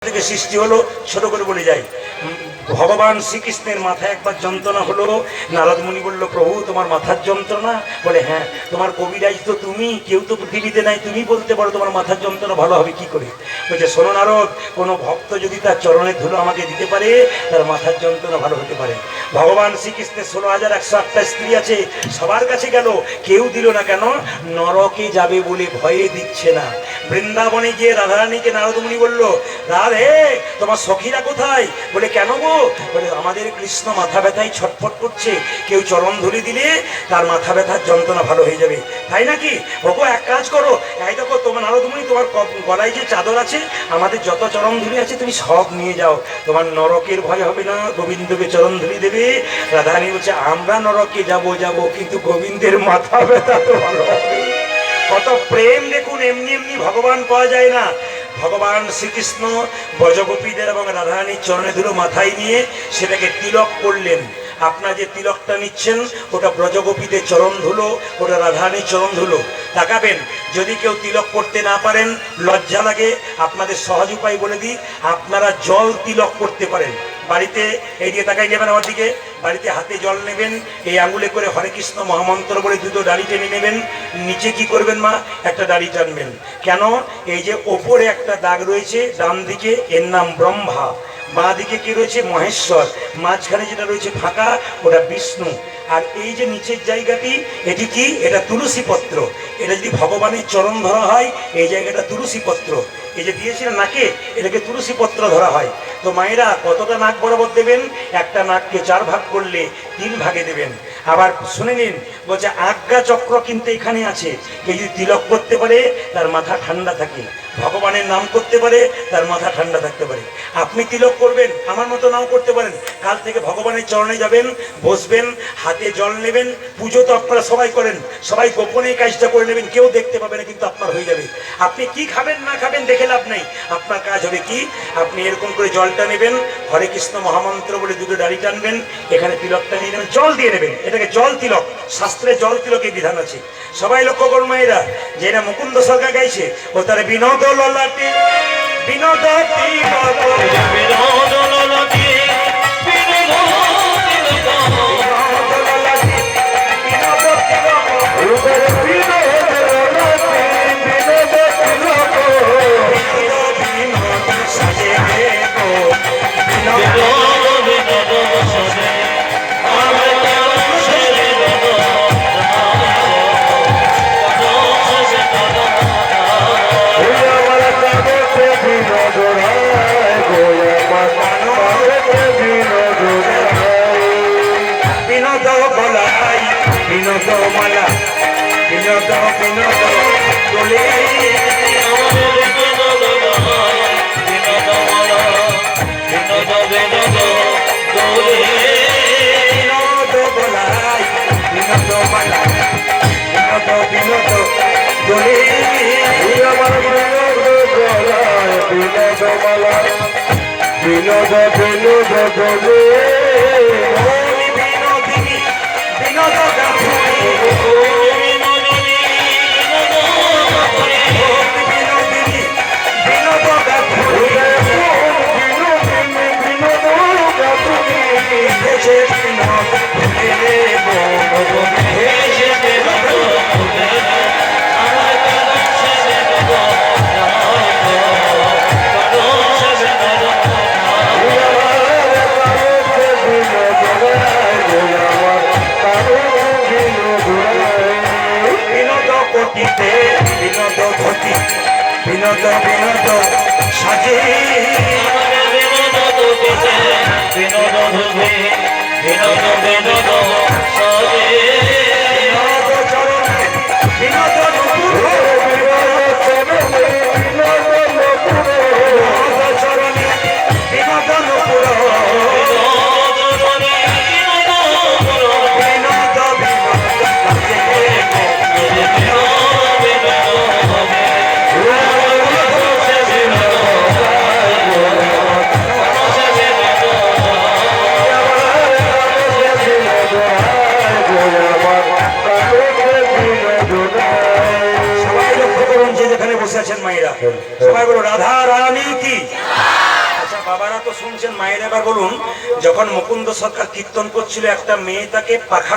থেকে সৃষ্টি হলো। ছোট করে বলে যাই, ভগবান শ্রীকৃষ্ণের মাথায় একবার যন্ত্রণা হলো। নারদ মুনি বলল, প্রভু তোমার মাথার যন্ত্রণা? বলে হ্যাঁ। তোমার কবিরাজ তো তুমি, কেউ তো পৃথিবীতে নাই, তুমি বলতে পারো তোমার মাথার যন্ত্রণা ভালো হবে কি করে? বলছে, শোনো নারদ, কোনো ভক্ত যদি তার চরণের ধুলো আমাকে দিতে পারে, তার মাথার যন্ত্রণা ভালো হতে পারে। ভগবান শ্রীকৃষ্ণের 16,108টা স্ত্রী আছে, সবার কাছে গেল, কেউ দিল না। কেন? নরকে যাবে বলে ভয়ে দিচ্ছে না। বৃন্দাবনে গিয়ে রাধারানীকে নারদ মুনি বলল, রাধে তোমার সখীরা কোথায়? বলে কেন গো? বলে আমাদের কৃষ্ণ মাথা ব্যথায় ছটফট করছে, কেউ চরণ ধরে দিলে তার মাথা ব্যথার যন্ত্রণা ভালো হয়ে যাবে। তাই নাকি? ওগো এক কাজ করো, এই দেখো তোমার নারদ মুনি, তোমার গলায় যে চাদর আছে, আমাদের যত চরণ ধুলি আছে তুমি সব নিয়ে যাও, তোমার নরকের ভয় হবে না, গোবিন্দকে চরণ ধুলি দেবে। রাধারানী বলছে, আমরা নরকে যাব কিন্তু গোবিন্দের মাথা ব্যথা তো ভালো হবে। কত প্রেম দেখুন, এমনি এমনি ভগবান পাওয়া যায় না। ভগবান শ্রীকৃষ্ণ ব্রজগোপীদের এবং রাধারানীর চরণে ধুলো মাথায় নিয়ে সেটাকে তিলক করলেন। আপনার যে তিলকটা নিচ্ছেন ওটা ব্রজগোপীদের চরণ ধুলো, ওটা রাধারানীর চরণ ধুলো। তাকাবেন, যদি কেউ তিলক করতে না পারেন, লজ্জা লাগে, আপনাদের সহজ উপায় বলে দিই, আপনারা জল তিলক করতে পারেন। বাড়িতে এই দিয়ে তাকাই নেবেন আমার দিকে, বাড়িতে হাতে জল নেবেন, এই আঙুলে করে হরে কৃষ্ণ মহামন্ত্র বলে দুটো দাড়ি টেনে নেবেন। নিচে কি করবেন মা? একটা দাড়ি টানবেন। কেন? এই যে ওপরে একটা দাগ রয়েছে ডান দিকে, এর নাম ব্রহ্মা। বাঁ দিকে কি রয়েছে? মহেশ্বর। মাঝখানে যেটা রয়েছে ফাঁকা, ওটা বিষ্ণু। আর এই যে নিচের জায়গাটি, এটি কি? এটা তুলসী পত্র। এটা যদি ভগবানের চরণ ধরা হয়, এই জায়গাটা তুলসী পত্র। এই যে দিয়েছিলেন নাকে, এটাকে তুলসী পত্র ধরা হয়। তো মায়েরা কতটা নাক বরাবর দেবেন? একটা নাককে 4 ভাগ করলে 3 ভাগে দেবেন। আবার শুনে নিন, বলছে আজ্ঞা চক্র কিন্তু এখানে আছে। কেউ যদি তিলক করতে পারে তার মাথা ঠান্ডা থাকে, ভগবানের নাম করতে পারে তার মাথা ঠান্ডা থাকতে পারে। আপনি তিলক করবেন, আমার মতো নাও করতে পারেন। কাল থেকে ভগবানের চরণে যাবেন, বসবেন, হাতে জল নেবেন। পুজো তো আপনারা সবাই করেন, সবাই গোপনে কাজটা করে নেবেন, কেউ দেখতে পাবে না, কিন্তু আপনার হয়ে যাবে। আপনি কি খাবেন না খাবেন দেখে লাভ নেই, আপনার কাজ হবে কি? আপনি এরকম করে জলটা নেবেন, হরে কৃষ্ণ মহামন্ত্র বলে দুটো দাড়ি টানবেন, এখানে তিলকটা নিয়ে নেবেন, জল দিয়ে নেবেন। এটাকে জল তিলক, শাস্ত্রে জল তিলকের বিধান আছে। সবাই লক্ষ্য করুন মায়েরা, যে এটা মুকুন্দ সরকার গাইছে, ও তার বিনোদ ললাটে, বিনোদ বিনোদ ললাটে, মালা, বিনোদ বিনোদ দোলে, বিনোদ মালা, বিনোদ বিনোদ দোলে, বিনোদ বলাই, বিনোদ মালা, বিনোদ বিনোদ দোলে, আমার বিনোদ বলাই, বিনোদ মালা, বিনোদ বিনোদ দোলে, বিনোদিনী বিনোদ বিনোদ বিনোদ সাজে, বিনোদ ধুবে, বিনোদ বিনোদ সাজে, বিনোদ চরণে, বিনোদ নুপুরে, বিনোদ চরণে, বিনোদ চরণে, বিনোদ নুপুর, বিনোদ বিনোদ আমার বাবারা তো শুনছেন, মায়ের এবার বলুন, যখন মুকুন্দ সরকার কীর্তন করছিল একটা মেয়ে তাকে পাখা